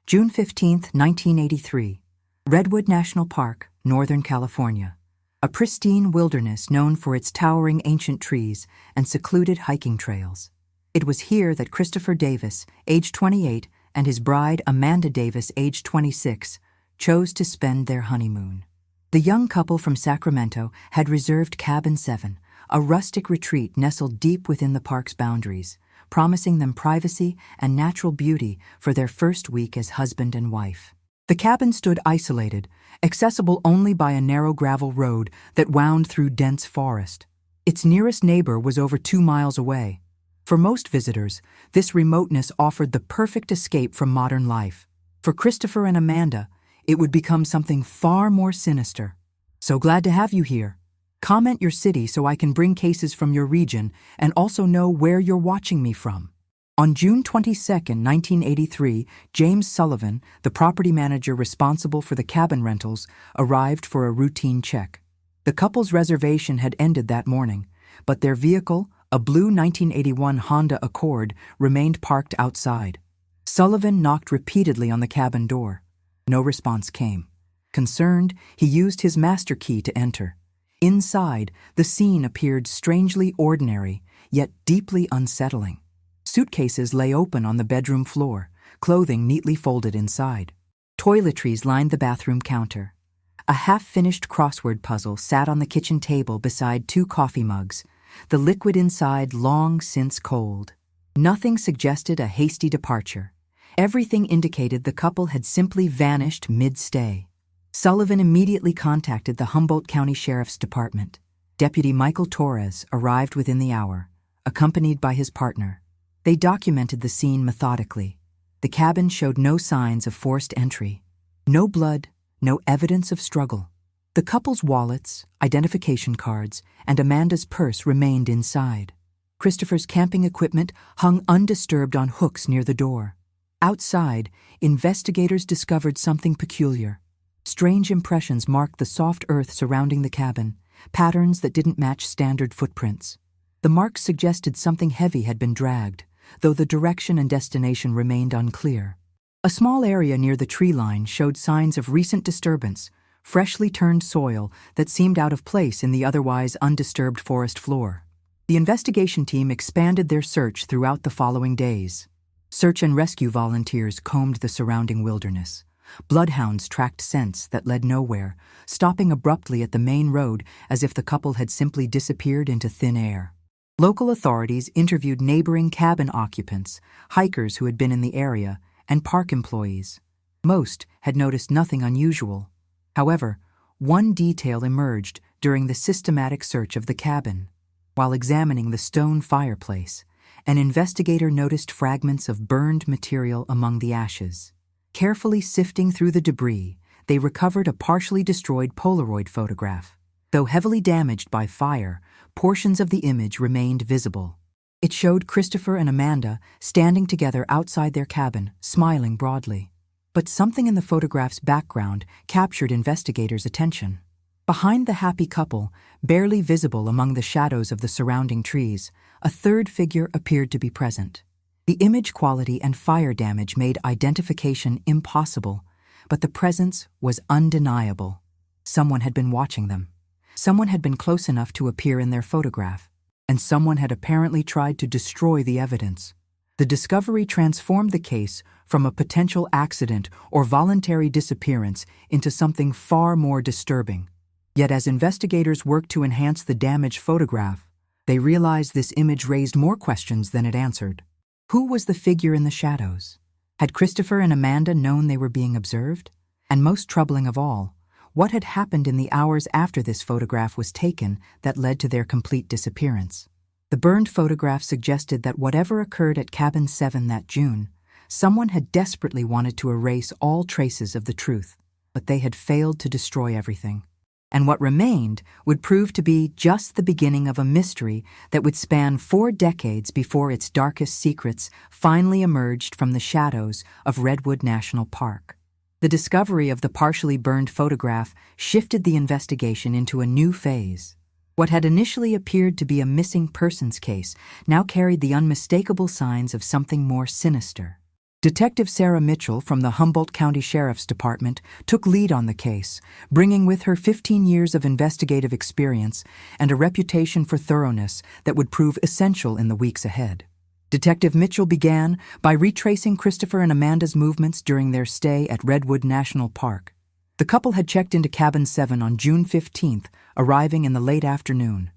June 15, 1983. Redwood National Park, Northern California. A pristine wilderness known for its towering ancient trees and secluded hiking trails. It was here that Christopher Davis, age 28, and his bride Amanda Davis, age 26, chose to spend their honeymoon. The young couple from Sacramento had reserved Cabin 7, a rustic retreat nestled deep within the park's boundaries, promising them privacy and natural beauty for their first week as husband and wife. The cabin stood isolated, accessible only by a narrow gravel road that wound through dense forest. Its nearest neighbor was over 2 miles away. For most visitors, this remoteness offered the perfect escape from modern life. For Christopher and Amanda, it would become something far more sinister. So glad to have you here. Comment your city so I can bring cases from your region and also know where you're watching me from. On June 22, 1983, James Sullivan, the property manager responsible for the cabin rentals, arrived for a routine check. The couple's reservation had ended that morning, but their vehicle, a blue 1981 Honda Accord, remained parked outside. Sullivan knocked repeatedly on the cabin door. No response came. Concerned, he used his master key to enter. Inside, the scene appeared strangely ordinary, yet deeply unsettling. Suitcases lay open on the bedroom floor, clothing neatly folded inside. Toiletries lined the bathroom counter. A half-finished crossword puzzle sat on the kitchen table beside 2 coffee mugs, the liquid inside long since cold. Nothing suggested a hasty departure. Everything indicated the couple had simply vanished mid-stay. Sullivan immediately contacted the Humboldt County Sheriff's Department. Deputy Michael Torres arrived within the hour, accompanied by his partner. They documented the scene methodically. The cabin showed no signs of forced entry. No blood, no evidence of struggle. The couple's wallets, identification cards, and Amanda's purse remained inside. Christopher's camping equipment hung undisturbed on hooks near the door. Outside, investigators discovered something peculiar. Strange impressions marked the soft earth surrounding the cabin, patterns that didn't match standard footprints. The marks suggested something heavy had been dragged, though the direction and destination remained unclear. A small area near the tree line showed signs of recent disturbance, freshly turned soil that seemed out of place in the otherwise undisturbed forest floor. The investigation team expanded their search throughout the following days. Search and rescue volunteers combed the surrounding wilderness. Bloodhounds tracked scents that led nowhere, stopping abruptly at the main road as if the couple had simply disappeared into thin air. Local authorities interviewed neighboring cabin occupants, hikers who had been in the area, and park employees. Most had noticed nothing unusual. However, one detail emerged during the systematic search of the cabin. While examining the stone fireplace, an investigator noticed fragments of burned material among the ashes. Carefully sifting through the debris, they recovered a partially destroyed Polaroid photograph. Though heavily damaged by fire, portions of the image remained visible. It showed Christopher and Amanda standing together outside their cabin, smiling broadly. But something in the photograph's background captured investigators' attention. Behind the happy couple, barely visible among the shadows of the surrounding trees, a third figure appeared to be present. The image quality and fire damage made identification impossible, but the presence was undeniable. Someone had been watching them. Someone had been close enough to appear in their photograph, and someone had apparently tried to destroy the evidence. The discovery transformed the case from a potential accident or voluntary disappearance into something far more disturbing. Yet as investigators worked to enhance the damaged photograph, they realized this image raised more questions than it answered. Who was the figure in the shadows? Had Christopher and Amanda known they were being observed? And most troubling of all, what had happened in the hours after this photograph was taken that led to their complete disappearance? The burned photograph suggested that whatever occurred at Cabin 7 that June, someone had desperately wanted to erase all traces of the truth, but they had failed to destroy everything. And what remained would prove to be just the beginning of a mystery that would span 4 decades before its darkest secrets finally emerged from the shadows of Redwood National Park. The discovery of the partially burned photograph shifted the investigation into a new phase. What had initially appeared to be a missing persons case now carried the unmistakable signs of something more sinister. Detective Sarah Mitchell from the Humboldt County Sheriff's Department took lead on the case, bringing with her 15 years of investigative experience and a reputation for thoroughness that would prove essential in the weeks ahead. Detective Mitchell began by retracing Christopher and Amanda's movements during their stay at Redwood National Park. The couple had checked into Cabin 7 on June 15th, arriving in the late afternoon.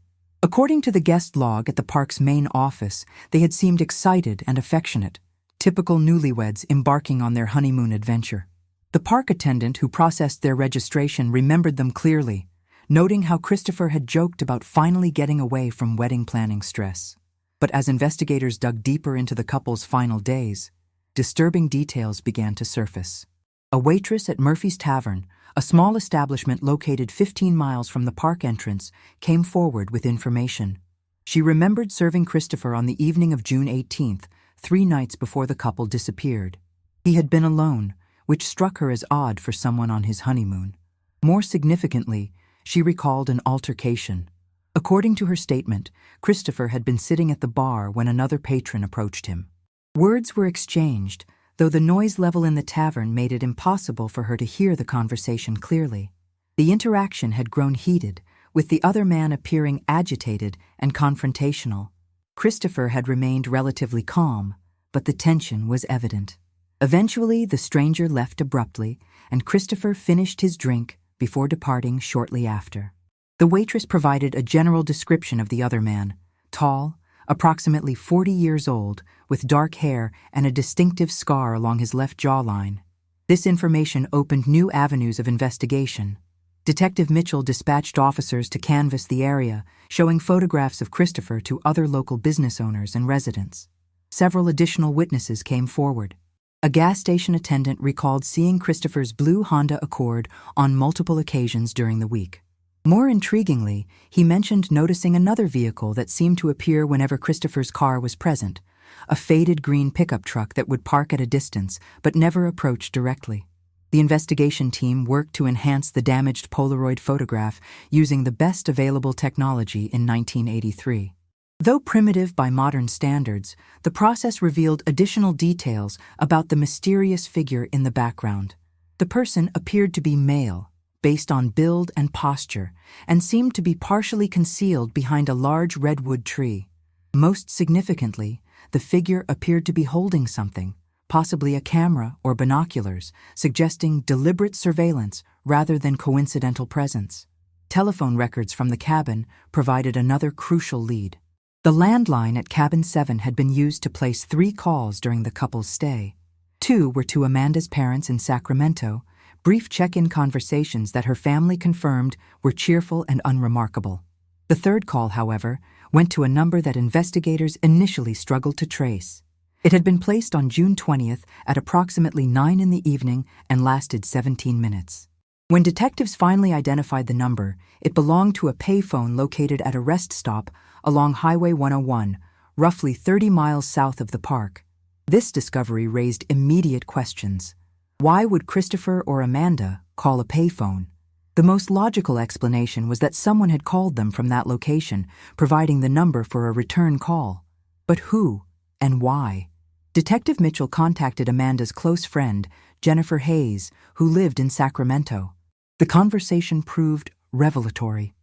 According to the guest log at the park's main office, they had seemed excited and affectionate, typical newlyweds embarking on their honeymoon adventure. The park attendant who processed their registration remembered them clearly, noting how Christopher had joked about finally getting away from wedding planning stress. But as investigators dug deeper into the couple's final days, disturbing details began to surface. A waitress at Murphy's Tavern, a small establishment located 15 miles from the park entrance, came forward with information. She remembered serving Christopher on the evening of June 18th, 3 nights before the couple disappeared. He had been alone, which struck her as odd for someone on his honeymoon. More significantly, she recalled an altercation. According to her statement, Christopher had been sitting at the bar when another patron approached him. Words were exchanged, though the noise level in the tavern made it impossible for her to hear the conversation clearly. The interaction had grown heated, with the other man appearing agitated and confrontational. Christopher had remained relatively calm, but the tension was evident. Eventually, the stranger left abruptly, and Christopher finished his drink before departing shortly after. The waitress provided a general description of the other man: tall, approximately 40 years old, with dark hair and a distinctive scar along his left jawline. This information opened new avenues of investigation. Detective Mitchell dispatched officers to canvass the area, showing photographs of Christopher to other local business owners and residents. Several additional witnesses came forward. A gas station attendant recalled seeing Christopher's blue Honda Accord on multiple occasions during the week. More intriguingly, he mentioned noticing another vehicle that seemed to appear whenever Christopher's car was present, a faded green pickup truck that would park at a distance but never approach directly. The investigation team worked to enhance the damaged Polaroid photograph using the best available technology in 1983. Though primitive by modern standards, the process revealed additional details about the mysterious figure in the background. The person appeared to be male, based on build and posture, and seemed to be partially concealed behind a large redwood tree. Most significantly, the figure appeared to be holding something, possibly a camera or binoculars, suggesting deliberate surveillance rather than coincidental presence. Telephone records from the cabin provided another crucial lead. The landline at Cabin 7 had been used to place 3 calls during the couple's stay. 2 were to Amanda's parents in Sacramento, brief check-in conversations that her family confirmed were cheerful and unremarkable. The 3rd call, however, went to a number that investigators initially struggled to trace. It had been placed on June 20th at approximately 9 in the evening and lasted 17 minutes. When detectives finally identified the number, it belonged to a payphone located at a rest stop along Highway 101, roughly 30 miles south of the park. This discovery raised immediate questions. Why would Christopher or Amanda call a payphone? The most logical explanation was that someone had called them from that location, providing the number for a return call. But who and why? Detective Mitchell contacted Amanda's close friend, Jennifer Hayes, who lived in Sacramento. The conversation proved revelatory.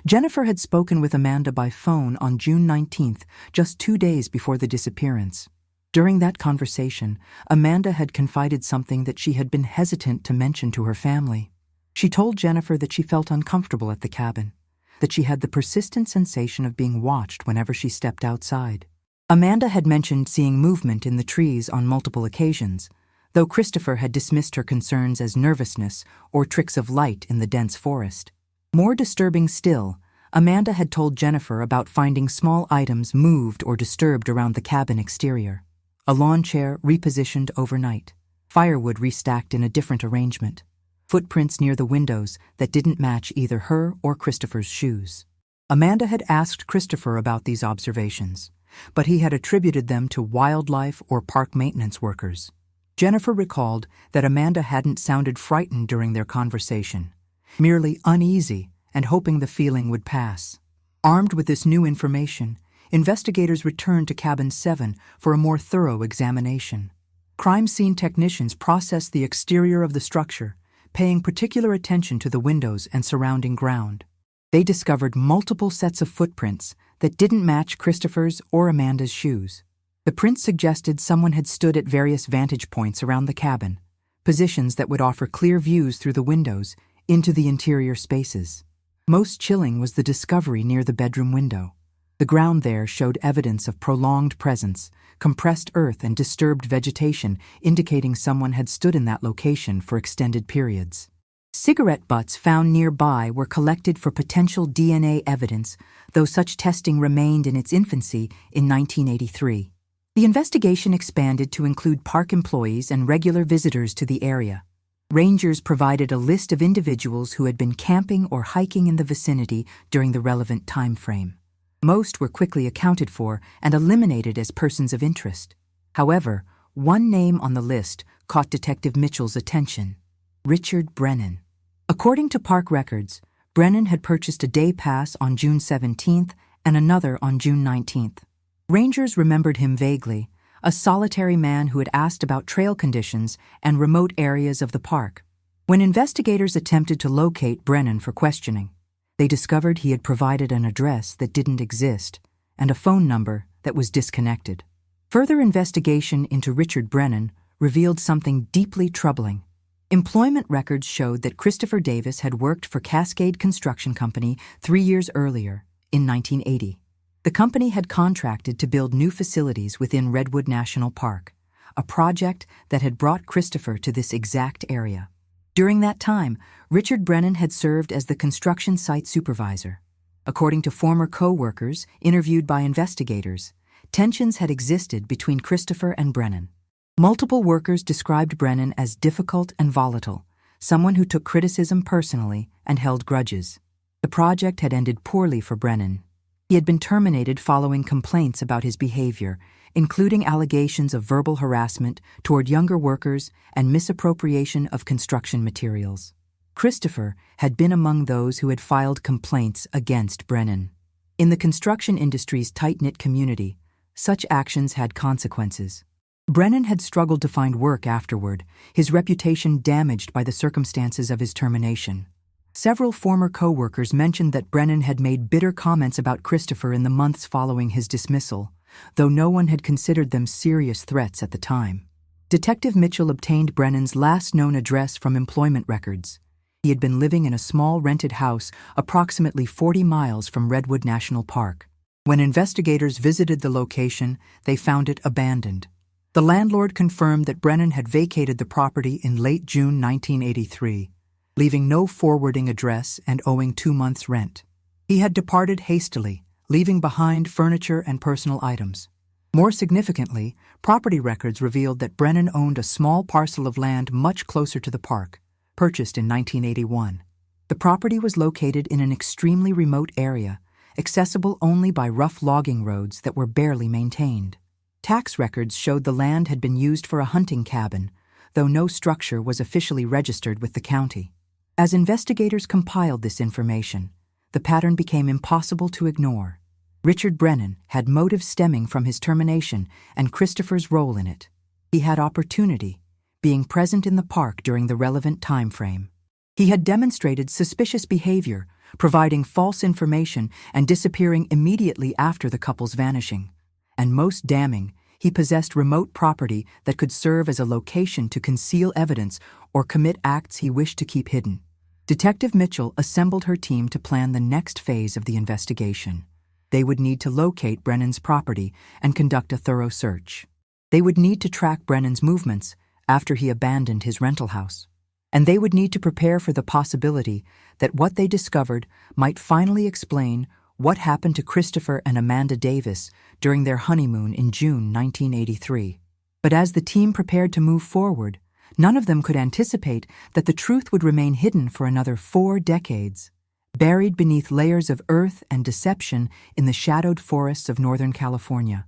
Jennifer had spoken with Amanda by phone on June 19th, just 2 days before the disappearance. During that conversation, Amanda had confided something that she had been hesitant to mention to her family. She told Jennifer that she felt uncomfortable at the cabin, that she had the persistent sensation of being watched whenever she stepped outside. Amanda had mentioned seeing movement in the trees on multiple occasions, though Christopher had dismissed her concerns as nervousness or tricks of light in the dense forest. More disturbing still, Amanda had told Jennifer about finding small items moved or disturbed around the cabin exterior. A lawn chair repositioned overnight, firewood restacked in a different arrangement, footprints near the windows that didn't match either her or Christopher's shoes. Amanda had asked Christopher about these observations, but he had attributed them to wildlife or park maintenance workers. Jennifer recalled that Amanda hadn't sounded frightened during their conversation, merely uneasy and hoping the feeling would pass. Armed with this new information, investigators returned to Cabin 7 for a more thorough examination. Crime scene technicians processed the exterior of the structure, paying particular attention to the windows and surrounding ground. They discovered multiple sets of footprints that didn't match Christopher's or Amanda's shoes. The prints suggested someone had stood at various vantage points around the cabin, positions that would offer clear views through the windows into the interior spaces. Most chilling was the discovery near the bedroom window. The ground there showed evidence of prolonged presence, compressed earth and disturbed vegetation, indicating someone had stood in that location for extended periods. Cigarette butts found nearby were collected for potential DNA evidence, though such testing remained in its infancy in 1983. The investigation expanded to include park employees and regular visitors to the area. Rangers provided a list of individuals who had been camping or hiking in the vicinity during the relevant time frame. Most were quickly accounted for and eliminated as persons of interest. However, one name on the list caught Detective Mitchell's attention: Richard Brennan. According to park records, Brennan had purchased a day pass on June 17th and another on June 19th. Rangers remembered him vaguely, a solitary man who had asked about trail conditions and remote areas of the park. When investigators attempted to locate Brennan for questioning, they discovered he had provided an address that didn't exist and a phone number that was disconnected. Further investigation into Richard Brennan revealed something deeply troubling. Employment records showed that Christopher Davis had worked for Cascade Construction Company 3 years earlier, in 1980. The company had contracted to build new facilities within Redwood National Park, a project that had brought Christopher to this exact area. During that time, Richard Brennan had served as the construction site supervisor. According to former co-workers interviewed by investigators, tensions had existed between Christopher and Brennan. Multiple workers described Brennan as difficult and volatile, someone who took criticism personally and held grudges. The project had ended poorly for Brennan. He had been terminated following complaints about his behavior, including allegations of verbal harassment toward younger workers and misappropriation of construction materials. Christopher had been among those who had filed complaints against Brennan. In the construction industry's tight-knit community, such actions had consequences. Brennan had struggled to find work afterward, his reputation damaged by the circumstances of his termination. Several former co-workers mentioned that Brennan had made bitter comments about Christopher in the months following his dismissal, though no one had considered them serious threats at the time. Detective Mitchell obtained Brennan's last known address from employment records. He had been living in a small rented house approximately 40 miles from Redwood National Park. When investigators visited the location, they found it abandoned. The landlord confirmed that Brennan had vacated the property in late June 1983, leaving no forwarding address and owing 2 months' rent. He had departed hastily, leaving behind furniture and personal items. More significantly, property records revealed that Brennan owned a small parcel of land much closer to the park, purchased in 1981. The property was located in an extremely remote area, accessible only by rough logging roads that were barely maintained. Tax records showed the land had been used for a hunting cabin, though no structure was officially registered with the county. As investigators compiled this information, the pattern became impossible to ignore. Richard Brennan had motives stemming from his termination and Christopher's role in it. He had opportunity, being present in the park during the relevant time frame. He had demonstrated suspicious behavior, providing false information and disappearing immediately after the couple's vanishing. And most damning, he possessed remote property that could serve as a location to conceal evidence or commit acts he wished to keep hidden. Detective Mitchell assembled her team to plan the next phase of the investigation. They would need to locate Brennan's property and conduct a thorough search. They would need to track Brennan's movements after he abandoned his rental house. And they would need to prepare for the possibility that what they discovered might finally explain what happened to Christopher and Amanda Davis during their honeymoon in June 1983. But as the team prepared to move forward, none of them could anticipate that the truth would remain hidden for another 4 decades, buried beneath layers of earth and deception in the shadowed forests of Northern California,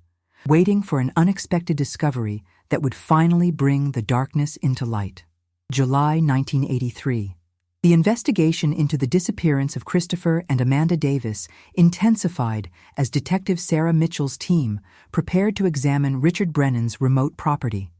waiting for an unexpected discovery that would finally bring the darkness into light. July 1983. The investigation into the disappearance of Christopher and Amanda Davis intensified as Detective Sarah Mitchell's team prepared to examine Richard Brennan's remote property.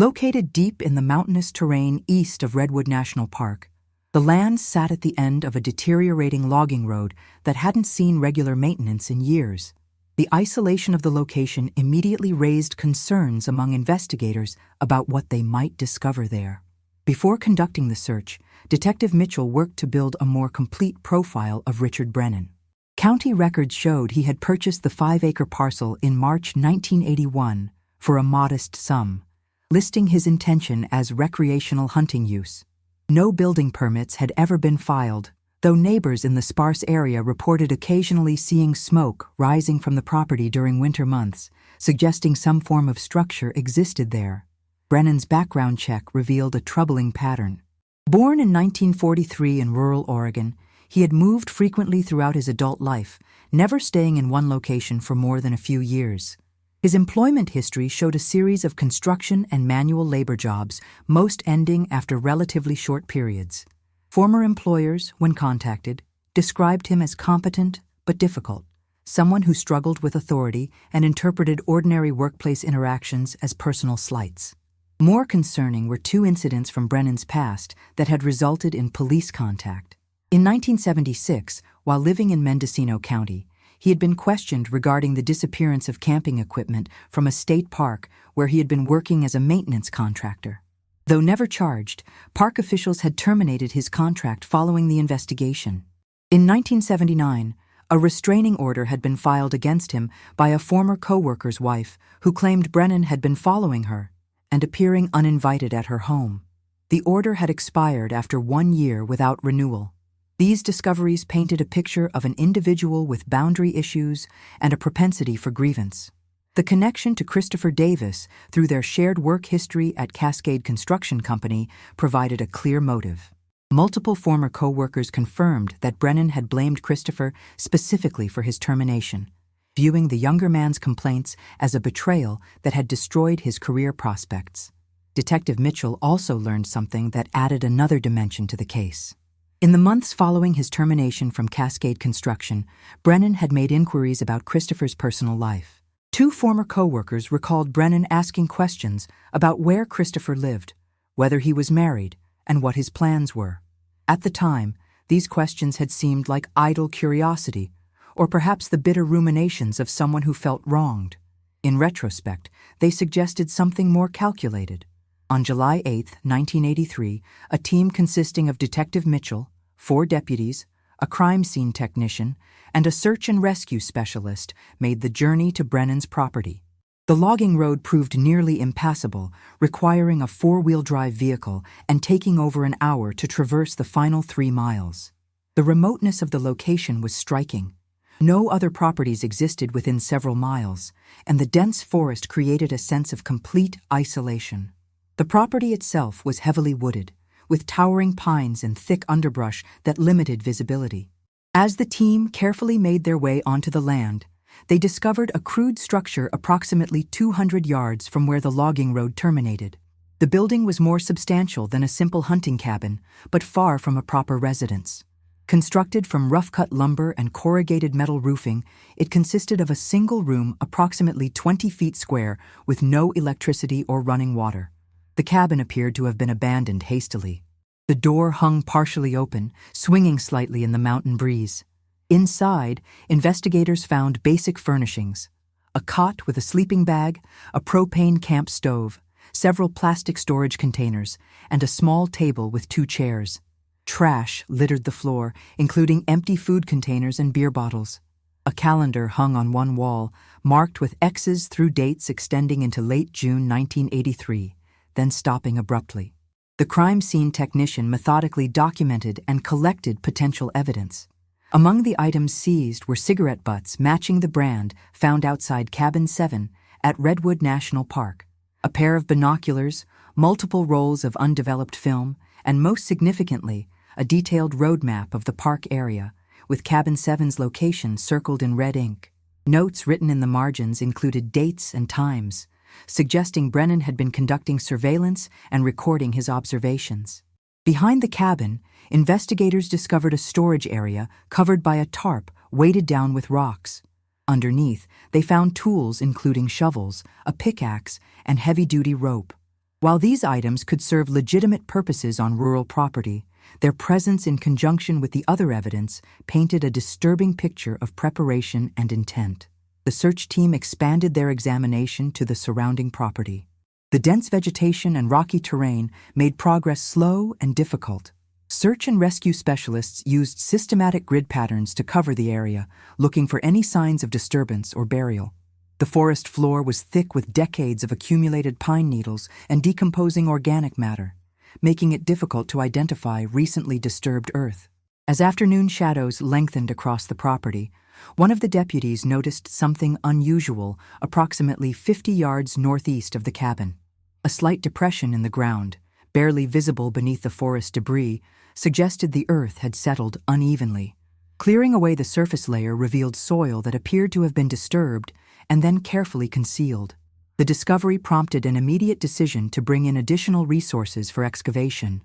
Located deep in the mountainous terrain east of Redwood National Park, the land sat at the end of a deteriorating logging road that hadn't seen regular maintenance in years. The isolation of the location immediately raised concerns among investigators about what they might discover there. Before conducting the search, Detective Mitchell worked to build a more complete profile of Richard Brennan. County records showed he had purchased the 5-acre parcel in March 1981 for a modest sum, listing his intention as recreational hunting use. No building permits had ever been filed, though neighbors in the sparse area reported occasionally seeing smoke rising from the property during winter months, suggesting some form of structure existed there. Brennan's background check revealed a troubling pattern. Born in 1943 in rural Oregon, he had moved frequently throughout his adult life, never staying in one location for more than a few years. His employment history showed a series of construction and manual labor jobs, most ending after relatively short periods. Former employers, when contacted, described him as competent but difficult, someone who struggled with authority and interpreted ordinary workplace interactions as personal slights. More concerning were 2 incidents from Brennan's past that had resulted in police contact. In 1976, while living in Mendocino County, he had been questioned regarding the disappearance of camping equipment from a state park where he had been working as a maintenance contractor. Though never charged, park officials had terminated his contract following the investigation. In 1979, a restraining order had been filed against him by a former co-worker's wife who claimed Brennan had been following her and appearing uninvited at her home. The order had expired after 1 year without renewal. These discoveries painted a picture of an individual with boundary issues and a propensity for grievance. The connection to Christopher Davis through their shared work history at Cascade Construction Company provided a clear motive. Multiple former co-workers confirmed that Brennan had blamed Christopher specifically for his termination, viewing the younger man's complaints as a betrayal that had destroyed his career prospects. Detective Mitchell also learned something that added another dimension to the case. In the months following his termination from Cascade Construction, Brennan had made inquiries about Christopher's personal life. 2 former co-workers recalled Brennan asking questions about where Christopher lived, whether he was married, and what his plans were. At the time, these questions had seemed like idle curiosity, or perhaps the bitter ruminations of someone who felt wronged. In retrospect, they suggested something more calculated. On July 8, 1983, a team consisting of Detective Mitchell, 4 deputies, a crime scene technician, and a search and rescue specialist made the journey to Brennan's property. The logging road proved nearly impassable, requiring a 4-wheel drive vehicle and taking over an hour to traverse the final 3 miles. The remoteness of the location was striking. No other properties existed within several miles, and the dense forest created a sense of complete isolation. The property itself was heavily wooded, with towering pines and thick underbrush that limited visibility. As the team carefully made their way onto the land, they discovered a crude structure approximately 200 yards from where the logging road terminated. The building was more substantial than a simple hunting cabin, but far from a proper residence. Constructed from rough-cut lumber and corrugated metal roofing, it consisted of a single room approximately 20 feet square with no electricity or running water. The cabin appeared to have been abandoned hastily. The door hung partially open, swinging slightly in the mountain breeze. Inside, investigators found basic furnishings: a cot with a sleeping bag, a propane camp stove, several plastic storage containers, and a small table with 2 chairs. Trash littered the floor, including empty food containers and beer bottles. A calendar hung on one wall, marked with X's through dates extending into late June 1983, then stopping abruptly. The crime scene technician methodically documented and collected potential evidence. Among the items seized were cigarette butts matching the brand found outside Cabin 7 at Redwood National Park, a pair of binoculars, multiple rolls of undeveloped film, and most significantly, a detailed road map of the park area, with Cabin 7's location circled in red ink. Notes written in the margins included dates and times, suggesting Brennan had been conducting surveillance and recording his observations. Behind the cabin, investigators discovered a storage area covered by a tarp weighted down with rocks. Underneath, they found tools including shovels, a pickaxe, and heavy-duty rope. While these items could serve legitimate purposes on rural property, their presence in conjunction with the other evidence painted a disturbing picture of preparation and intent. The search team expanded their examination to the surrounding property. The dense vegetation and rocky terrain made progress slow and difficult. Search and rescue specialists used systematic grid patterns to cover the area, looking for any signs of disturbance or burial. The forest floor was thick with decades of accumulated pine needles and decomposing organic matter, making it difficult to identify recently disturbed earth. As afternoon shadows lengthened across the property, one of the deputies noticed something unusual approximately 50 yards northeast of the cabin. A slight depression in the ground, barely visible beneath the forest debris, suggested the earth had settled unevenly. Clearing away the surface layer revealed soil that appeared to have been disturbed and then carefully concealed. The discovery prompted an immediate decision to bring in additional resources for excavation.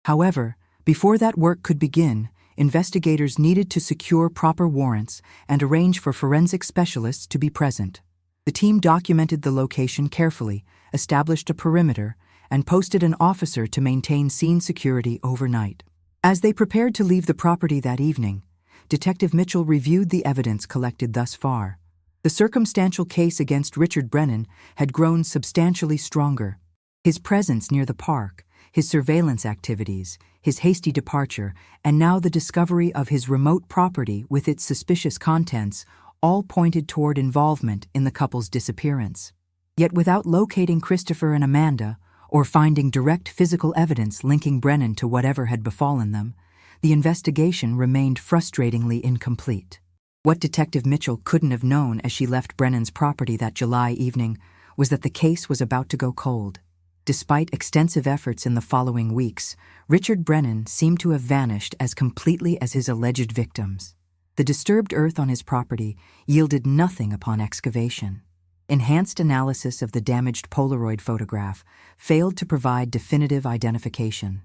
However, before that work could begin, investigators needed to secure proper warrants and arrange for forensic specialists to be present. The team documented the location carefully, established a perimeter, and posted an officer to maintain scene security overnight. As they prepared to leave the property that evening, Detective Mitchell reviewed the evidence collected thus far. The circumstantial case against Richard Brennan had grown substantially stronger. His presence near the park, his surveillance activities, his hasty departure, and now the discovery of his remote property with its suspicious contents all pointed toward involvement in the couple's disappearance. Yet without locating Christopher and Amanda, or finding direct physical evidence linking Brennan to whatever had befallen them, the investigation remained frustratingly incomplete. What Detective Mitchell couldn't have known as she left Brennan's property that July evening was that the case was about to go cold. Despite extensive efforts in the following weeks, Richard Brennan seemed to have vanished as completely as his alleged victims. The disturbed earth on his property yielded nothing upon excavation. Enhanced analysis of the damaged Polaroid photograph failed to provide definitive identification.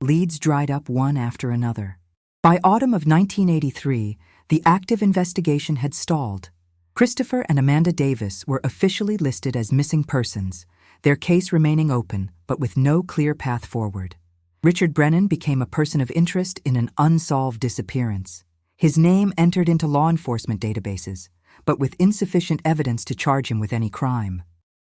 Leads dried up one after another. By autumn of 1983, the active investigation had stalled. Christopher and Amanda Davis were officially listed as missing persons, their case remaining open but with no clear path forward. Richard Brennan became a person of interest in an unsolved disappearance. His name entered into law enforcement databases, but with insufficient evidence to charge him with any crime.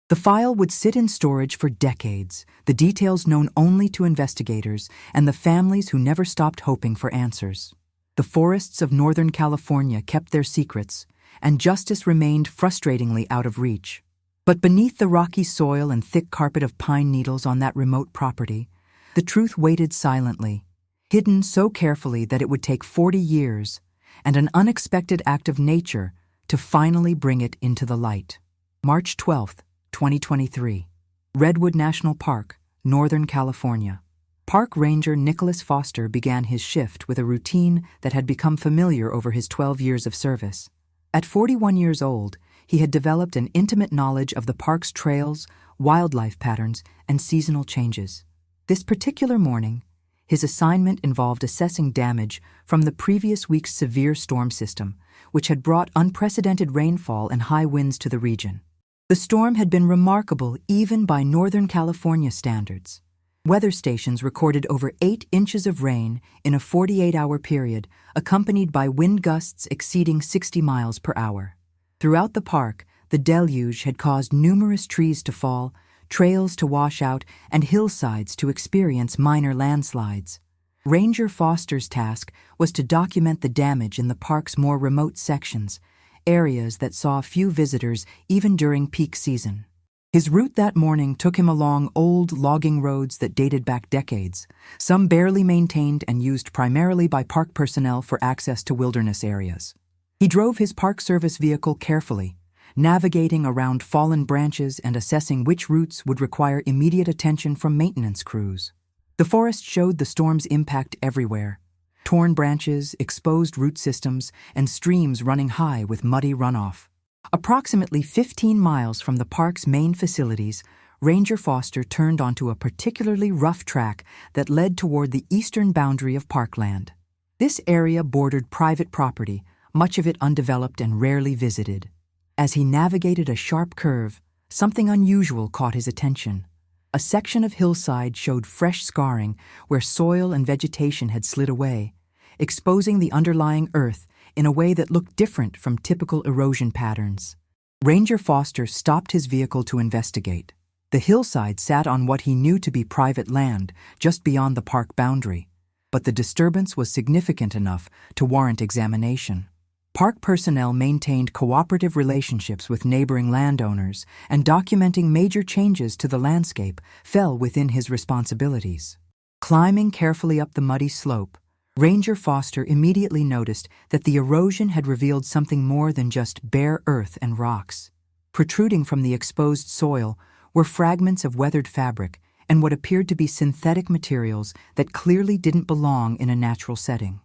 The file would sit in storage for decades, the details known only to investigators and the families who never stopped hoping for answers. The forests of Northern California kept their secrets, and justice remained frustratingly out of reach. But beneath the rocky soil and thick carpet of pine needles on that remote property, the truth waited silently, hidden so carefully that it would take 40 years and an unexpected act of nature to finally bring it into the light. March 12, 2023. Redwood National Park, Northern California. Park Ranger Nicholas Foster began his shift with a routine that had become familiar over his 12 years of service. At 41 years old, he had developed an intimate knowledge of the park's trails, wildlife patterns, and seasonal changes. This particular morning, his assignment involved assessing damage from the previous week's severe storm system, which had brought unprecedented rainfall and high winds to the region. The storm had been remarkable even by Northern California standards. Weather stations recorded over 8 inches of rain in a 48-hour period, accompanied by wind gusts exceeding 60 miles per hour. Throughout the park, the deluge had caused numerous trees to fall, trails to wash out, and hillsides to experience minor landslides. Ranger Foster's task was to document the damage in the park's more remote sections, areas that saw few visitors even during peak season. His route that morning took him along old logging roads that dated back decades, some barely maintained and used primarily by park personnel for access to wilderness areas. He drove his Park Service vehicle carefully, navigating around fallen branches and assessing which routes would require immediate attention from maintenance crews. The forest showed the storm's impact everywhere: torn branches, exposed root systems, and streams running high with muddy runoff. Approximately 15 miles from the park's main facilities, Ranger Foster turned onto a particularly rough track that led toward the eastern boundary of parkland. This area bordered private property, much of it undeveloped and rarely visited. As he navigated a sharp curve, something unusual caught his attention. A section of hillside showed fresh scarring where soil and vegetation had slid away, exposing the underlying earth in a way that looked different from typical erosion patterns. Ranger Foster stopped his vehicle to investigate. The hillside sat on what he knew to be private land, just beyond the park boundary, but the disturbance was significant enough to warrant examination. Park personnel maintained cooperative relationships with neighboring landowners, and documenting major changes to the landscape fell within his responsibilities. Climbing carefully up the muddy slope, Ranger Foster immediately noticed that the erosion had revealed something more than just bare earth and rocks. Protruding from the exposed soil were fragments of weathered fabric and what appeared to be synthetic materials that clearly didn't belong in a natural setting.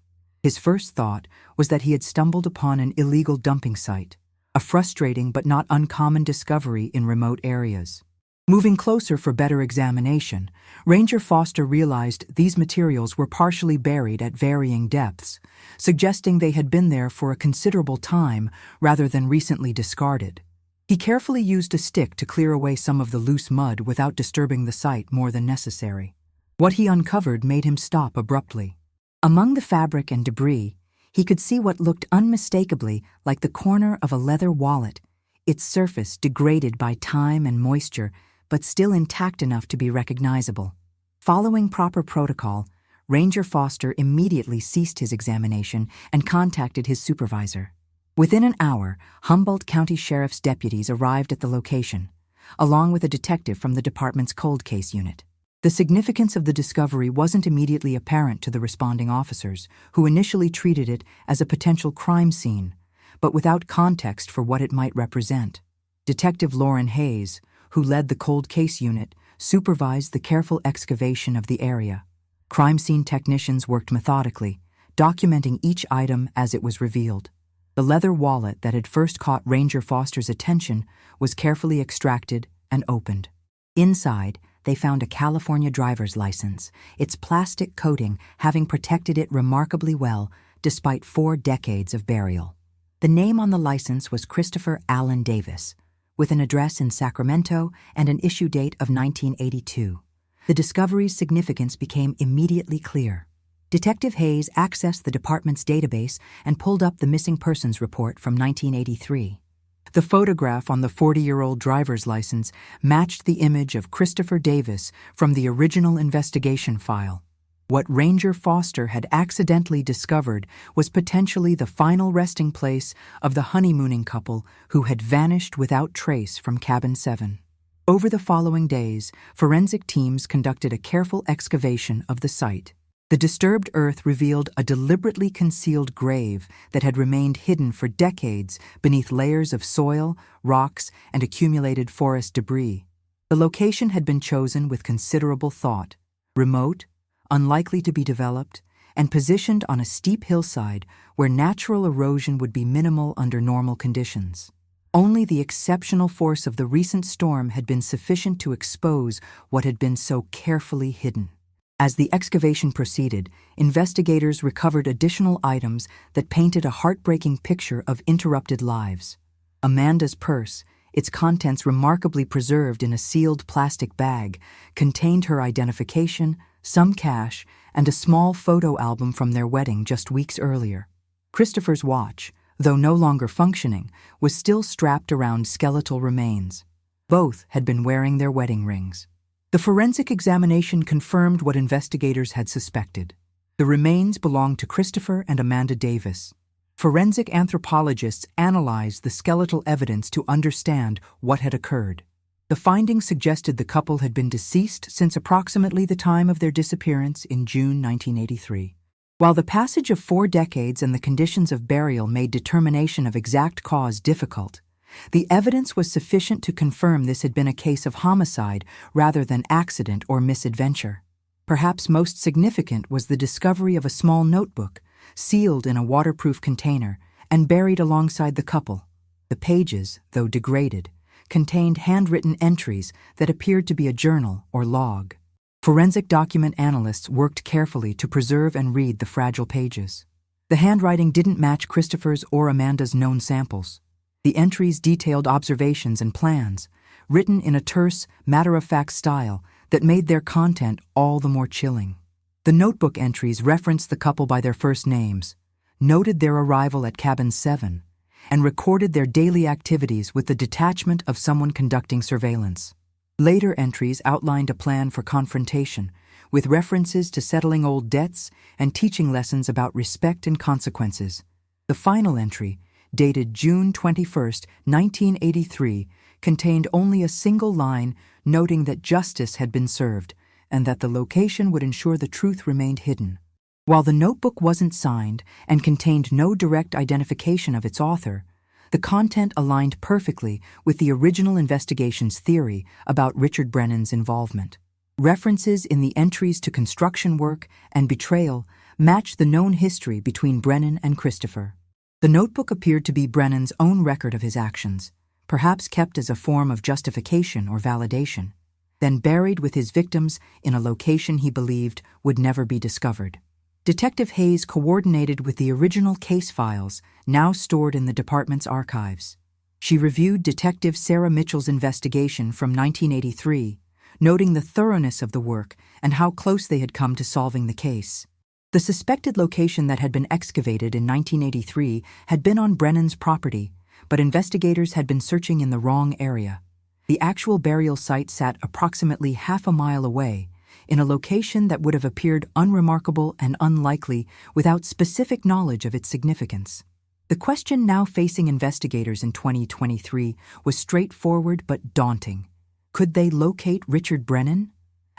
His first thought was that he had stumbled upon an illegal dumping site, a frustrating but not uncommon discovery in remote areas. Moving closer for better examination, Ranger Foster realized these materials were partially buried at varying depths, suggesting they had been there for a considerable time rather than recently discarded. He carefully used a stick to clear away some of the loose mud without disturbing the site more than necessary. What he uncovered made him stop abruptly. Among the fabric and debris, he could see what looked unmistakably like the corner of a leather wallet, its surface degraded by time and moisture, but still intact enough to be recognizable. Following proper protocol, Ranger Foster immediately ceased his examination and contacted his supervisor. Within an hour, Humboldt County Sheriff's deputies arrived at the location, along with a detective from the department's cold case unit. The significance of the discovery wasn't immediately apparent to the responding officers, who initially treated it as a potential crime scene, but without context for what it might represent. Detective Lauren Hayes, who led the cold case unit, supervised the careful excavation of the area. Crime scene technicians worked methodically, documenting each item as it was revealed. The leather wallet that had first caught Ranger Foster's attention was carefully extracted and opened. Inside, they found a California driver's license, its plastic coating having protected it remarkably well despite 4 decades of burial. The name on the license was Christopher Allen Davis, with an address in Sacramento and an issue date of 1982. The discovery's significance became immediately clear. Detective Hayes accessed the department's database and pulled up the missing persons report from 1983. The photograph on the 40-year-old driver's license matched the image of Christopher Davis from the original investigation file. What Ranger Foster had accidentally discovered was potentially the final resting place of the honeymooning couple who had vanished without trace from Cabin 7. Over the following days, forensic teams conducted a careful excavation of the site. The disturbed earth revealed a deliberately concealed grave that had remained hidden for decades beneath layers of soil, rocks, and accumulated forest debris. The location had been chosen with considerable thought. Remote, unlikely to be developed, and positioned on a steep hillside where natural erosion would be minimal under normal conditions. Only the exceptional force of the recent storm had been sufficient to expose what had been so carefully hidden. As the excavation proceeded, investigators recovered additional items that painted a heartbreaking picture of interrupted lives. Amanda's purse, its contents remarkably preserved in a sealed plastic bag, contained her identification, some cash, and a small photo album from their wedding just weeks earlier. Christopher's watch, though no longer functioning, was still strapped around skeletal remains. Both had been wearing their wedding rings. The forensic examination confirmed what investigators had suspected. The remains belonged to Christopher and Amanda Davis. Forensic anthropologists analyzed the skeletal evidence to understand what had occurred. The findings suggested the couple had been deceased since approximately the time of their disappearance in June 1983. While the passage of 4 decades and the conditions of burial made determination of exact cause difficult, the evidence was sufficient to confirm this had been a case of homicide rather than accident or misadventure. Perhaps most significant was the discovery of a small notebook, sealed in a waterproof container and buried alongside the couple. The pages, though degraded, contained handwritten entries that appeared to be a journal or log. Forensic document analysts worked carefully to preserve and read the fragile pages. The handwriting didn't match Christopher's or Amanda's known samples. The entries detailed observations and plans, written in a terse, matter-of-fact style that made their content all the more chilling. The notebook entries referenced the couple by their first names, noted their arrival at Cabin 7, and recorded their daily activities with the detachment of someone conducting surveillance. Later entries outlined a plan for confrontation, with references to settling old debts and teaching lessons about respect and consequences. The final entry, dated June 21, 1983, contained only a single line noting that justice had been served and that the location would ensure the truth remained hidden. While the notebook wasn't signed and contained no direct identification of its author, the content aligned perfectly with the original investigation's theory about Richard Brennan's involvement. References in the entries to construction work and betrayal matched the known history between Brennan and Christopher. The notebook appeared to be Brennan's own record of his actions, perhaps kept as a form of justification or validation, then buried with his victims in a location he believed would never be discovered. Detective Hayes coordinated with the original case files, now stored in the department's archives. She reviewed Detective Sarah Mitchell's investigation from 1983, noting the thoroughness of the work and how close they had come to solving the case. The suspected location that had been excavated in 1983 had been on Brennan's property, but investigators had been searching in the wrong area. The actual burial site sat approximately half a mile away, in a location that would have appeared unremarkable and unlikely without specific knowledge of its significance. The question now facing investigators in 2023 was straightforward but daunting. Could they locate Richard Brennan?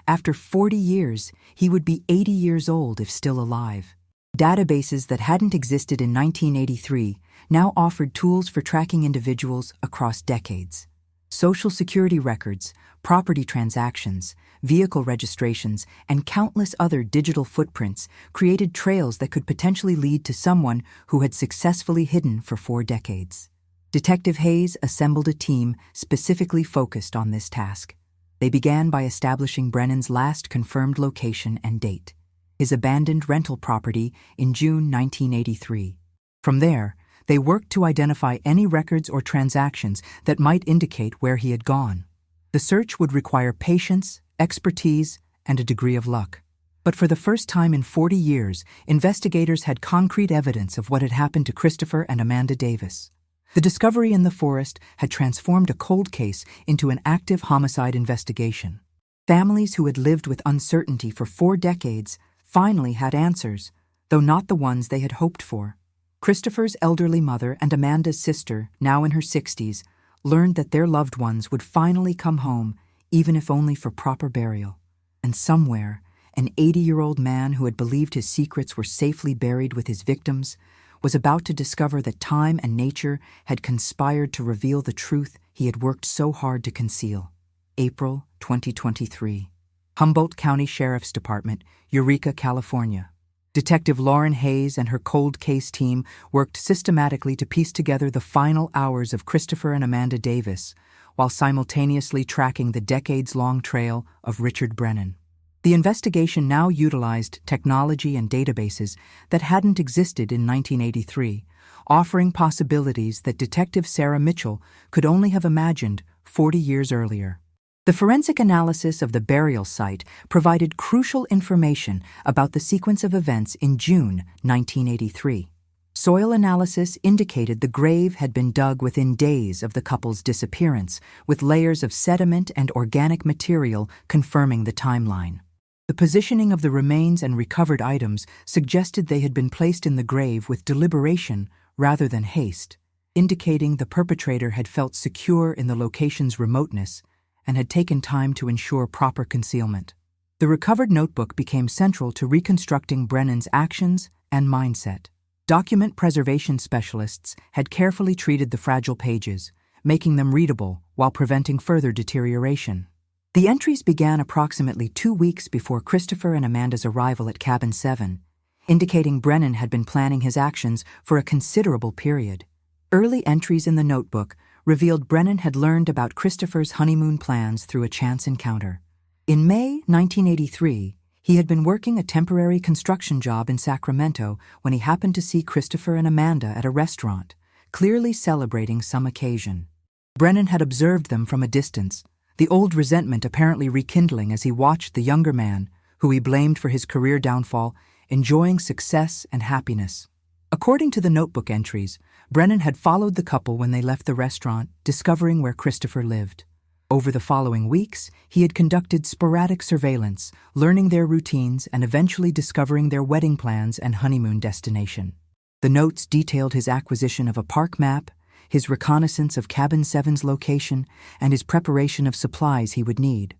After 40 years, he would be 80 years old if still alive. Databases that hadn't existed in 1983 now offered tools for tracking individuals across decades. Social Security records, property transactions, vehicle registrations, and countless other digital footprints created trails that could potentially lead to someone who had successfully hidden for 4 decades. Detective Hayes assembled a team specifically focused on this task. They began by establishing Brennan's last confirmed location and date, his abandoned rental property in June 1983. From there, they worked to identify any records or transactions that might indicate where he had gone. The search would require patience, expertise, and a degree of luck. But for the first time in 40 years, investigators had concrete evidence of what had happened to Christopher and Amanda Davis. The discovery in the forest had transformed a cold case into an active homicide investigation. Families who had lived with uncertainty for 4 decades finally had answers, though not the ones they had hoped for. Christopher's elderly mother and Amanda's sister, now in her 60s, learned that their loved ones would finally come home, even if only for proper burial. And somewhere, an 80-year-old man who had believed his secrets were safely buried with his victims was about to discover that time and nature had conspired to reveal the truth he had worked so hard to conceal. April 2023. Humboldt County Sheriff's Department, Eureka, California. Detective Lauren Hayes and her cold case team worked systematically to piece together the final hours of Christopher and Amanda Davis, while simultaneously tracking the decades-long trail of Richard Brennan. The investigation now utilized technology and databases that hadn't existed in 1983, offering possibilities that Detective Sarah Mitchell could only have imagined 40 years earlier. The forensic analysis of the burial site provided crucial information about the sequence of events in June 1983. Soil analysis indicated the grave had been dug within days of the couple's disappearance, with layers of sediment and organic material confirming the timeline. The positioning of the remains and recovered items suggested they had been placed in the grave with deliberation rather than haste, indicating the perpetrator had felt secure in the location's remoteness and had taken time to ensure proper concealment. The recovered notebook became central to reconstructing Brennan's actions and mindset. Document preservation specialists had carefully treated the fragile pages, making them readable while preventing further deterioration. The entries began approximately 2 weeks before Christopher and Amanda's arrival at Cabin 7, indicating Brennan had been planning his actions for a considerable period. Early entries in the notebook revealed Brennan had learned about Christopher's honeymoon plans through a chance encounter. In May 1983, he had been working a temporary construction job in Sacramento when he happened to see Christopher and Amanda at a restaurant, clearly celebrating some occasion. Brennan had observed them from a distance, the old resentment apparently rekindling as he watched the younger man, who he blamed for his career downfall, enjoying success and happiness. According to the notebook entries, Brennan had followed the couple when they left the restaurant, discovering where Christopher lived. Over the following weeks, he had conducted sporadic surveillance, learning their routines and eventually discovering their wedding plans and honeymoon destination. The notes detailed his acquisition of a park map, his reconnaissance of Cabin 7's location, and his preparation of supplies he would need.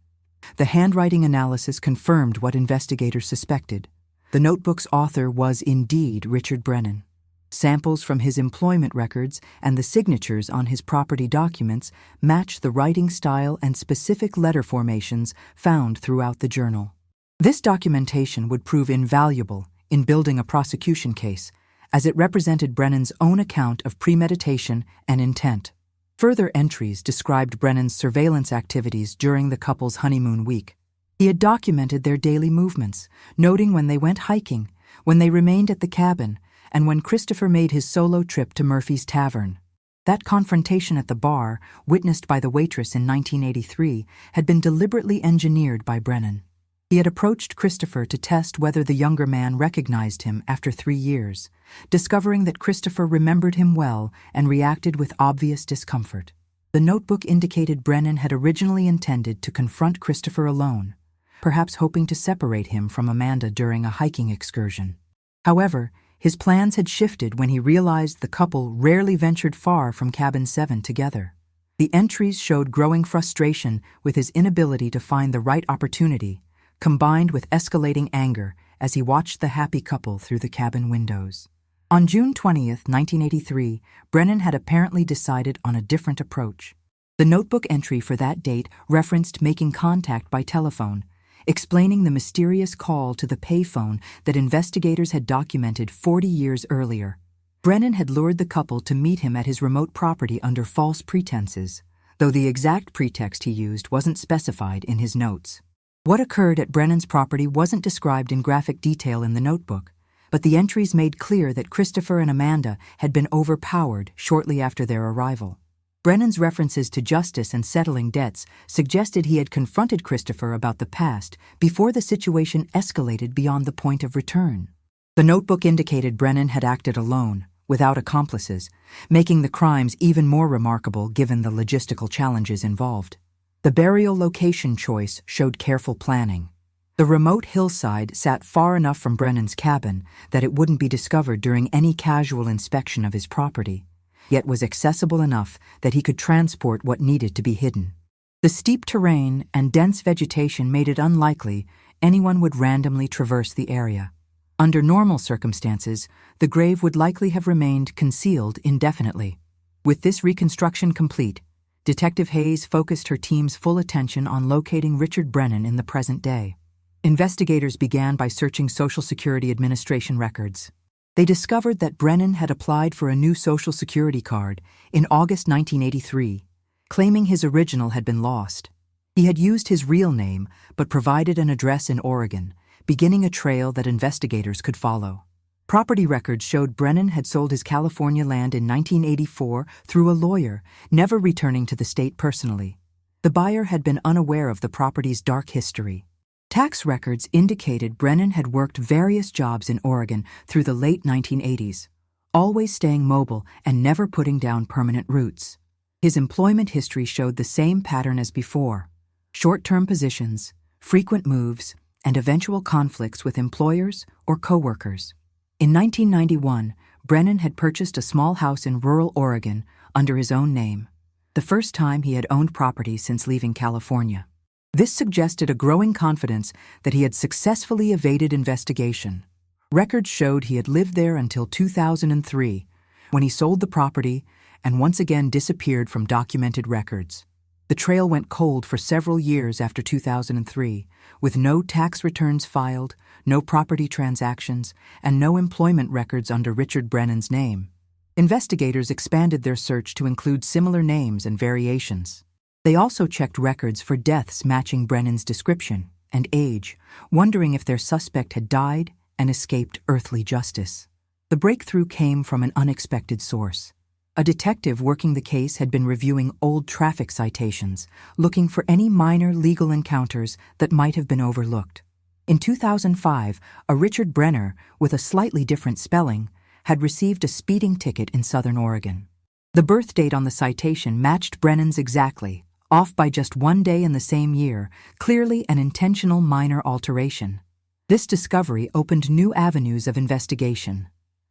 The handwriting analysis confirmed what investigators suspected. The notebook's author was indeed Richard Brennan. Samples from his employment records and the signatures on his property documents matched the writing style and specific letter formations found throughout the journal. This documentation would prove invaluable in building a prosecution case, as it represented Brennan's own account of premeditation and intent. Further entries described Brennan's surveillance activities during the couple's honeymoon week. He had documented their daily movements, noting when they went hiking, when they remained at the cabin, and when Christopher made his solo trip to Murphy's Tavern. That confrontation at the bar, witnessed by the waitress in 1983, had been deliberately engineered by Brennan. He had approached Christopher to test whether the younger man recognized him after 3 years, discovering that Christopher remembered him well and reacted with obvious discomfort. The notebook indicated Brennan had originally intended to confront Christopher alone, perhaps hoping to separate him from Amanda during a hiking excursion. However, his plans had shifted when he realized the couple rarely ventured far from Cabin 7 together. The entries showed growing frustration with his inability to find the right opportunity, combined with escalating anger as he watched the happy couple through the cabin windows. On June 20th, 1983, Brennan had apparently decided on a different approach. The notebook entry for that date referenced making contact by telephone, explaining the mysterious call to the payphone that investigators had documented 40 years earlier. Brennan had lured the couple to meet him at his remote property under false pretenses, though the exact pretext he used wasn't specified in his notes. What occurred at Brennan's property wasn't described in graphic detail in the notebook, but the entries made clear that Christopher and Amanda had been overpowered shortly after their arrival. Brennan's references to justice and settling debts suggested he had confronted Christopher about the past before the situation escalated beyond the point of return. The notebook indicated Brennan had acted alone, without accomplices, making the crimes even more remarkable given the logistical challenges involved. The burial location choice showed careful planning. The remote hillside sat far enough from Brennan's cabin that it wouldn't be discovered during any casual inspection of his property, yet was accessible enough that he could transport what needed to be hidden. The steep terrain and dense vegetation made it unlikely anyone would randomly traverse the area. Under normal circumstances, the grave would likely have remained concealed indefinitely. With this reconstruction complete, Detective Hayes focused her team's full attention on locating Richard Brennan in the present day. Investigators began by searching Social Security Administration records. They discovered that Brennan had applied for a new Social Security card in August 1983, claiming his original had been lost. He had used his real name but provided an address in Oregon, beginning a trail that investigators could follow. Property records showed Brennan had sold his California land in 1984 through a lawyer, never returning to the state personally. The buyer had been unaware of the property's dark history. Tax records indicated Brennan had worked various jobs in Oregon through the late 1980s, always staying mobile and never putting down permanent roots. His employment history showed the same pattern as before: short-term positions, frequent moves, and eventual conflicts with employers or coworkers. In 1991, Brennan had purchased a small house in rural Oregon under his own name, the first time he had owned property since leaving California. This suggested a growing confidence that he had successfully evaded investigation. Records showed he had lived there until 2003, when he sold the property and once again disappeared from documented records. The trail went cold for several years after 2003, with no tax returns filed, no property transactions, and no employment records under Richard Brennan's name. Investigators expanded their search to include similar names and variations. They also checked records for deaths matching Brennan's description and age, wondering if their suspect had died and escaped earthly justice. The breakthrough came from an unexpected source. A detective working the case had been reviewing old traffic citations, looking for any minor legal encounters that might have been overlooked. In 2005, a Richard Brenner, with a slightly different spelling, had received a speeding ticket in Southern Oregon. The birth date on the citation matched Brennan's exactly, off by just 1 day in the same year, clearly an intentional minor alteration. This discovery opened new avenues of investigation.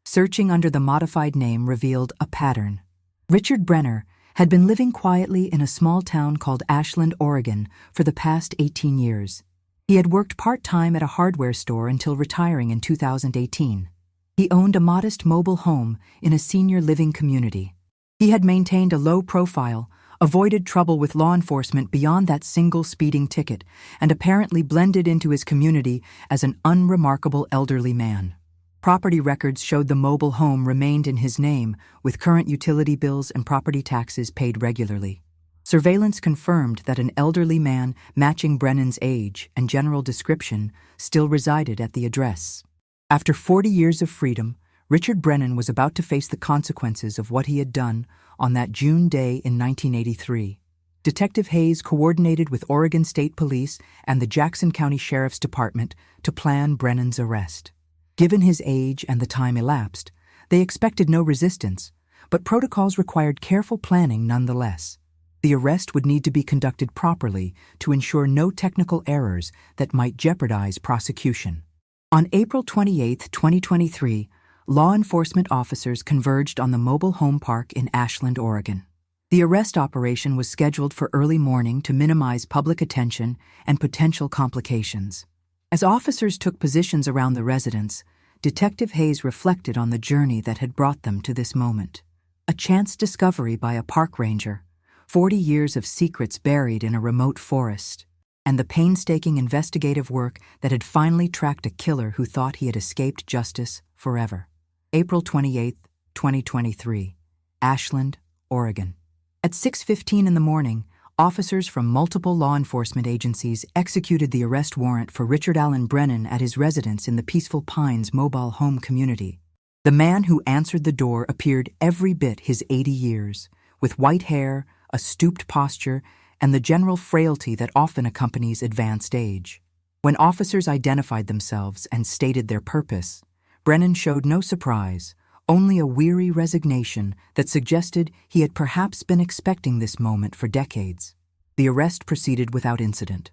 Searching under the modified name revealed a pattern. Richard Brenner had been living quietly in a small town called Ashland, Oregon, for the past 18 years. He had worked part-time at a hardware store until retiring in 2018. He owned a modest mobile home in a senior living community. He had maintained a low profile, avoided trouble with law enforcement beyond that single speeding ticket, and apparently blended into his community as an unremarkable elderly man. Property records showed the mobile home remained in his name, with current utility bills and property taxes paid regularly. Surveillance confirmed that an elderly man matching Brennan's age and general description still resided at the address. After 40 years of freedom, Richard Brennan was about to face the consequences of what he had done on that June day in 1983. Detective Hayes coordinated with Oregon State Police and the Jackson County Sheriff's Department to plan Brennan's arrest. Given his age and the time elapsed, they expected no resistance, but protocols required careful planning nonetheless. The arrest would need to be conducted properly to ensure no technical errors that might jeopardize prosecution. On April 28, 2023, law enforcement officers converged on the mobile home park in Ashland, Oregon. The arrest operation was scheduled for early morning to minimize public attention and potential complications. As officers took positions around the residence, Detective Hayes reflected on the journey that had brought them to this moment. A chance discovery by a park ranger, 40 years of secrets buried in a remote forest, and the painstaking investigative work that had finally tracked a killer who thought he had escaped justice forever. April 28, 2023, Ashland, Oregon. At 6:15 in the morning, officers from multiple law enforcement agencies executed the arrest warrant for Richard Allen Brennan at his residence in the Peaceful Pines mobile home community. The man who answered the door appeared every bit his 80 years, with white hair, a stooped posture, and the general frailty that often accompanies advanced age. When officers identified themselves and stated their purpose, Brennan showed no surprise, only a weary resignation that suggested he had perhaps been expecting this moment for decades. The arrest proceeded without incident.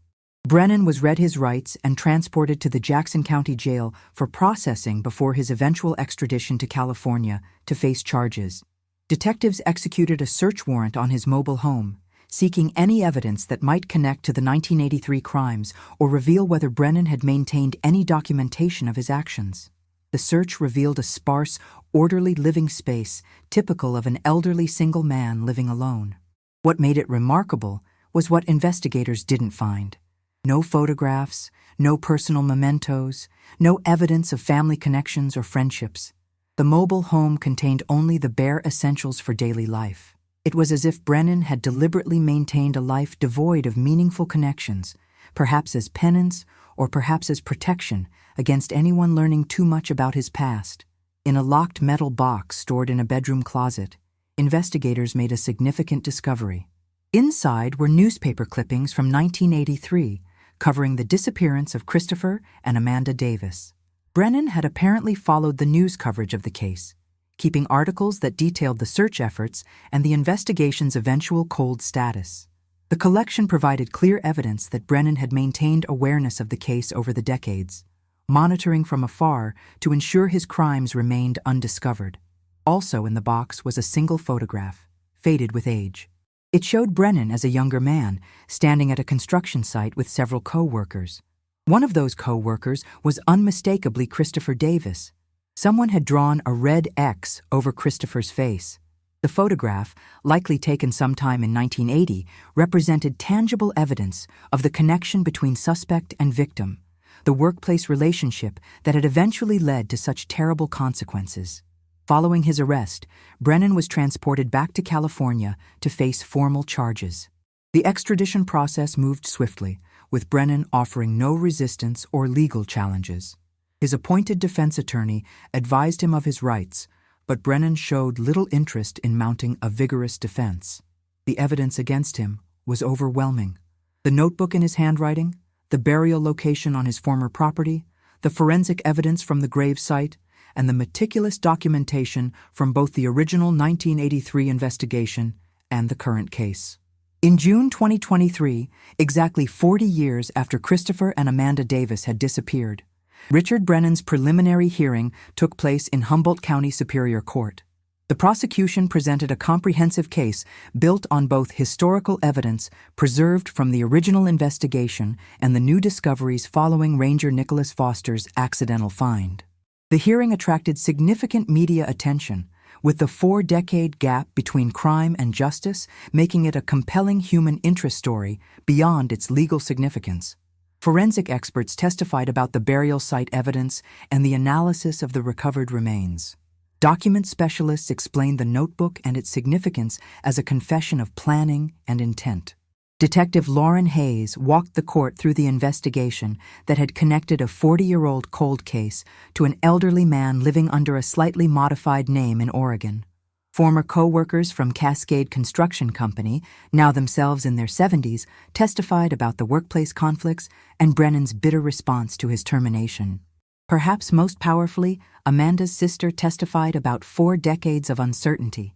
Brennan was read his rights and transported to the Jackson County Jail for processing before his eventual extradition to California to face charges. Detectives executed a search warrant on his mobile home, seeking any evidence that might connect to the 1983 crimes or reveal whether Brennan had maintained any documentation of his actions. The search revealed a sparse, orderly living space typical of an elderly single man living alone. What made it remarkable was what investigators didn't find. No photographs, no personal mementos, no evidence of family connections or friendships. The mobile home contained only the bare essentials for daily life. It was as if Brennan had deliberately maintained a life devoid of meaningful connections, perhaps as penance or perhaps as protection against anyone learning too much about his past. In a locked metal box stored in a bedroom closet, investigators made a significant discovery. Inside were newspaper clippings from 1983 covering the disappearance of Christopher and Amanda Davis. Brennan had apparently followed the news coverage of the case, keeping articles that detailed the search efforts and the investigation's eventual cold status. The collection provided clear evidence that Brennan had maintained awareness of the case over the decades, monitoring from afar to ensure his crimes remained undiscovered. Also in the box was a single photograph, faded with age. It showed Brennan as a younger man, standing at a construction site with several co-workers. One of those co-workers was unmistakably Christopher Davis. Someone had drawn a red X over Christopher's face. The photograph, likely taken sometime in 1980, represented tangible evidence of the connection between suspect and victim, the workplace relationship that had eventually led to such terrible consequences. Following his arrest, Brennan was transported back to California to face formal charges. The extradition process moved swiftly, with Brennan offering no resistance or legal challenges. His appointed defense attorney advised him of his rights, But Brennan showed little interest in mounting a vigorous defense. The evidence against him was overwhelming. The notebook in his handwriting, the burial location on his former property, the forensic evidence from the grave site, and the meticulous documentation from both the original 1983 investigation and the current case. In June 2023, exactly 40 years after Christopher and Amanda Davis had disappeared, Richard Brennan's preliminary hearing took place in Humboldt County Superior Court. The prosecution presented a comprehensive case built on both historical evidence preserved from the original investigation and the new discoveries following Ranger Nicholas Foster's accidental find. The hearing attracted significant media attention, with the 4-decade gap between crime and justice making it a compelling human interest story beyond its legal significance. Forensic experts testified about the burial site evidence and the analysis of the recovered remains. Document specialists explained the notebook and its significance as a confession of planning and intent. Detective Lauren Hayes walked the court through the investigation that had connected a 40-year-old cold case to an elderly man living under a slightly modified name in Oregon. Former co-workers from Cascade Construction Company, now themselves in their 70s, testified about the workplace conflicts and Brennan's bitter response to his termination. Perhaps most powerfully, Amanda's sister testified about 4 decades of uncertainty,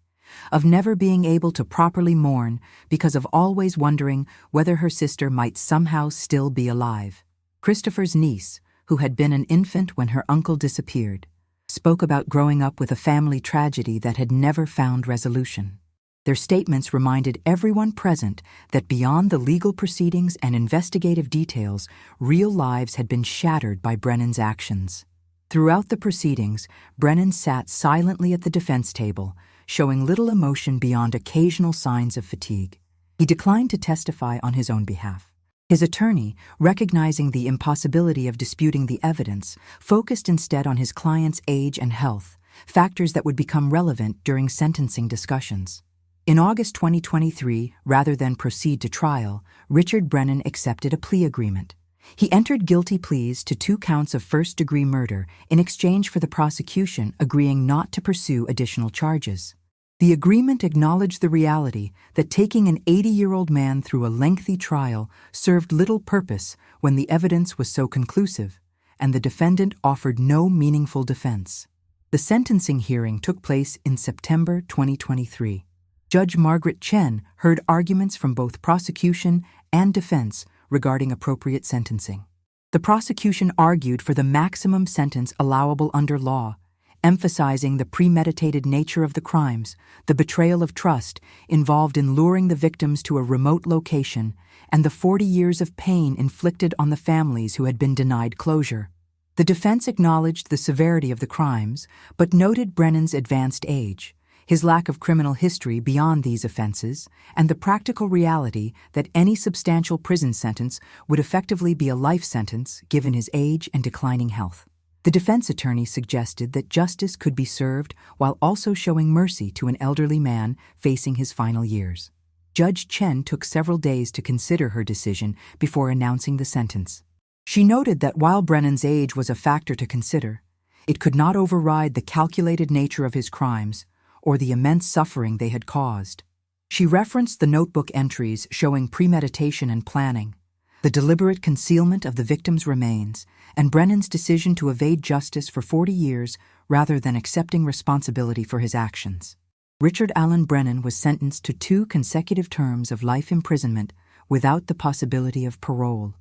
of never being able to properly mourn because of always wondering whether her sister might somehow still be alive. Christopher's niece, who had been an infant when her uncle disappeared, spoke about growing up with a family tragedy that had never found resolution. Their statements reminded everyone present that beyond the legal proceedings and investigative details, real lives had been shattered by Brennan's actions. Throughout the proceedings, Brennan sat silently at the defense table, showing little emotion beyond occasional signs of fatigue. He declined to testify on his own behalf. His attorney, recognizing the impossibility of disputing the evidence, focused instead on his client's age and health, factors that would become relevant during sentencing discussions. In August 2023, rather than proceed to trial, Richard Brennan accepted a plea agreement. He entered guilty pleas to 2 counts of first-degree murder in exchange for the prosecution agreeing not to pursue additional charges. The agreement acknowledged the reality that taking an 80-year-old man through a lengthy trial served little purpose when the evidence was so conclusive, and the defendant offered no meaningful defense. The sentencing hearing took place in September 2023. Judge Margaret Chen heard arguments from both prosecution and defense regarding appropriate sentencing. The prosecution argued for the maximum sentence allowable under law, emphasizing the premeditated nature of the crimes, the betrayal of trust involved in luring the victims to a remote location, and the 40 years of pain inflicted on the families who had been denied closure. The defense acknowledged the severity of the crimes, but noted Brennan's advanced age, his lack of criminal history beyond these offenses, and the practical reality that any substantial prison sentence would effectively be a life sentence given his age and declining health. The defense attorney suggested that justice could be served while also showing mercy to an elderly man facing his final years. Judge Chen took several days to consider her decision before announcing the sentence. She noted that while Brennan's age was a factor to consider, it could not override the calculated nature of his crimes or the immense suffering they had caused. She referenced the notebook entries showing premeditation and planning, the deliberate concealment of the victim's remains, and Brennan's decision to evade justice for 40 years rather than accepting responsibility for his actions. Richard Allen Brennan was sentenced to 2 consecutive terms of life imprisonment without the possibility of parole.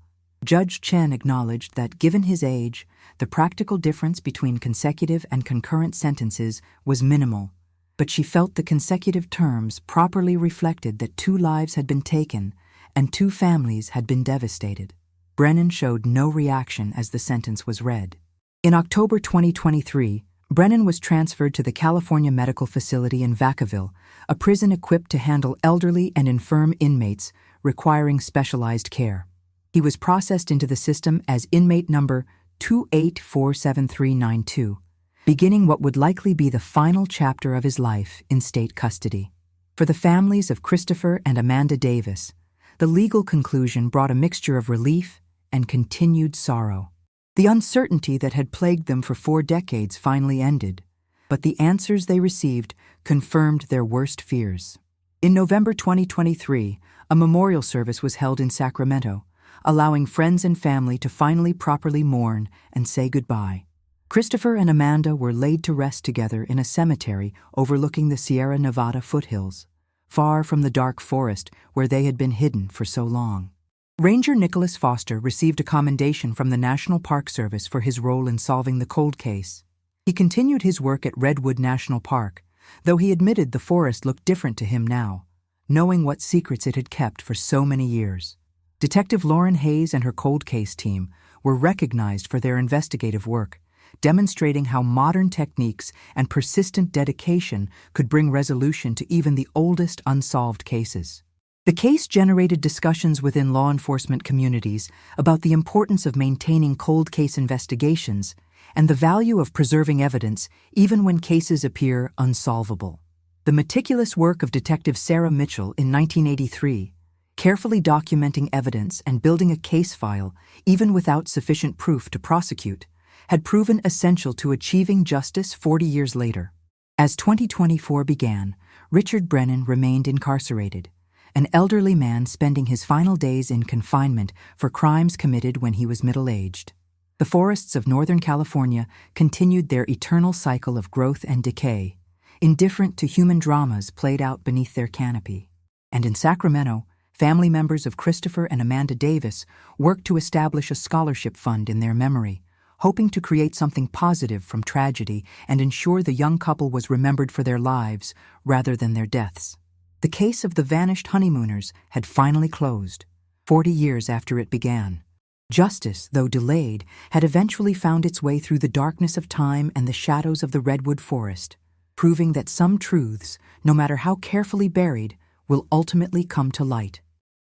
Judge Chen acknowledged that, given his age, the practical difference between consecutive and concurrent sentences was minimal, but she felt the consecutive terms properly reflected that 2 lives had been taken and 2 families had been devastated. Brennan showed no reaction as the sentence was read. In October 2023, Brennan was transferred to the California Medical Facility in Vacaville, a prison equipped to handle elderly and infirm inmates requiring specialized care. He was processed into the system as inmate number 2847392, beginning what would likely be the final chapter of his life in state custody. For the families of Christopher and Amanda Davis, the legal conclusion brought a mixture of relief and continued sorrow. The uncertainty that had plagued them for 4 decades finally ended, but the answers they received confirmed their worst fears. In November 2023, a memorial service was held in Sacramento, allowing friends and family to finally properly mourn and say goodbye. Christopher and Amanda were laid to rest together in a cemetery overlooking the Sierra Nevada foothills, far from the dark forest where they had been hidden for so long. Ranger Nicholas Foster received a commendation from the National Park Service for his role in solving the cold case. He continued his work at Redwood National Park, though he admitted the forest looked different to him now, knowing what secrets it had kept for so many years. Detective Lauren Hayes and her cold case team were recognized for their investigative work, demonstrating how modern techniques and persistent dedication could bring resolution to even the oldest unsolved cases. The case generated discussions within law enforcement communities about the importance of maintaining cold case investigations and the value of preserving evidence even when cases appear unsolvable. The meticulous work of Detective Sarah Mitchell in 1983, carefully documenting evidence and building a case file even without sufficient proof to prosecute, had proven essential to achieving justice 40 years later. As 2024 began, Richard Brennan remained incarcerated, an elderly man spending his final days in confinement for crimes committed when he was middle-aged. The forests of Northern California continued their eternal cycle of growth and decay, indifferent to human dramas played out beneath their canopy. And in Sacramento, family members of Christopher and Amanda Davis worked to establish a scholarship fund in their memory, hoping to create something positive from tragedy and ensure the young couple was remembered for their lives rather than their deaths. The case of the vanished honeymooners had finally closed, 40 years after it began. Justice, though delayed, had eventually found its way through the darkness of time and the shadows of the redwood forest, proving that some truths, no matter how carefully buried, will ultimately come to light.